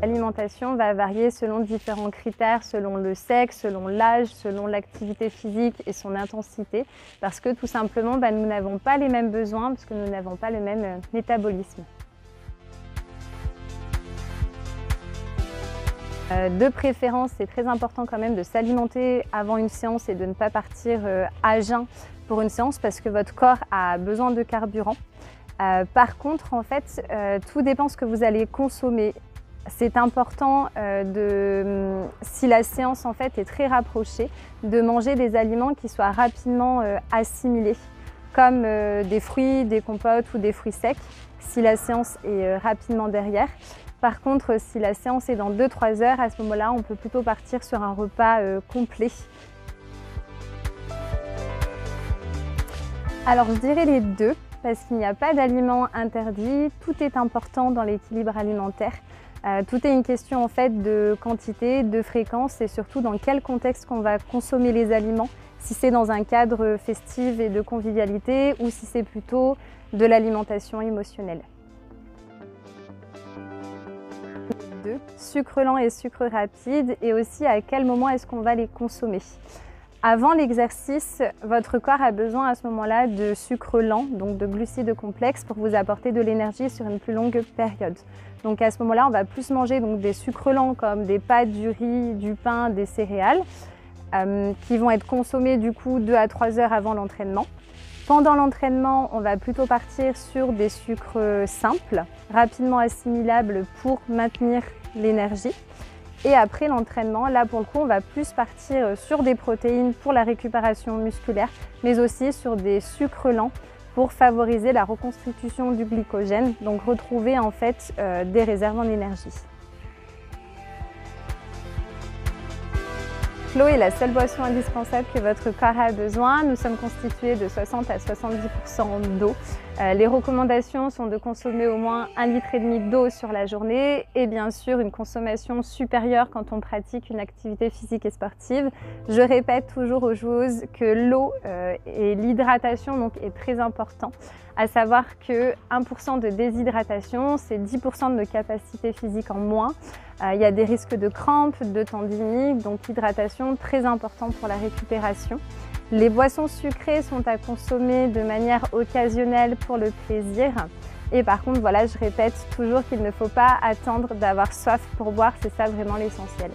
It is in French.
L'alimentation va varier selon différents critères, selon le sexe, selon l'âge, selon l'activité physique et son intensité, parce que tout simplement, nous n'avons pas les mêmes besoins, parce que nous n'avons pas le même métabolisme. De préférence, c'est très important quand même de s'alimenter avant une séance et de ne pas partir à jeun pour une séance, parce que votre corps a besoin de carburant. Par contre, en fait, tout dépend de ce que vous allez consommer. C'est important si la séance en fait est très rapprochée, de manger des aliments qui soient rapidement assimilés, comme des fruits, des compotes ou des fruits secs, si la séance est rapidement derrière. Par contre, si la séance est dans 2-3 heures, à ce moment-là, on peut plutôt partir sur un repas complet. Alors, je dirais les deux, parce qu'il n'y a pas d'aliments interdits. Tout est important dans l'équilibre alimentaire. Tout est une question en fait de quantité, de fréquence et surtout dans quel contexte qu'on va consommer les aliments. Si c'est dans un cadre festif et de convivialité ou si c'est plutôt de l'alimentation émotionnelle. Sucre lent et sucre rapide, et aussi à quel moment est-ce qu'on va les consommer. Avant l'exercice, votre corps a besoin à ce moment-là de sucre lent, donc de glucides complexes, pour vous apporter de l'énergie sur une plus longue période. Donc à ce moment-là, on va plus manger des sucres lents comme des pâtes, du riz, du pain, des céréales, qui vont être consommés du coup 2 à 3 heures avant l'entraînement. Pendant l'entraînement, on va plutôt partir sur des sucres simples, rapidement assimilables pour maintenir l'énergie. Et après l'entraînement, là pour le coup, on va plus partir sur des protéines pour la récupération musculaire, mais aussi sur des sucres lents pour favoriser la reconstitution du glycogène, donc retrouver en fait des réserves en énergie. L'eau est la seule boisson indispensable que votre corps a besoin. Nous sommes constitués de 60 à 70% d'eau. Les recommandations sont de consommer au moins 1,5 litre d'eau sur la journée et bien sûr une consommation supérieure quand on pratique une activité physique et sportive. Je répète toujours aux joueuses que l'eau et l'hydratation est très important. À savoir que 1% de déshydratation, c'est 10% de nos capacités physiques en moins. Il y a des risques de crampes, de tendinite, donc l'hydratation très important pour la récupération. Les boissons sucrées sont à consommer de manière occasionnelle pour le plaisir. Et par contre, voilà, je répète toujours qu'il ne faut pas attendre d'avoir soif pour boire, c'est ça vraiment l'essentiel.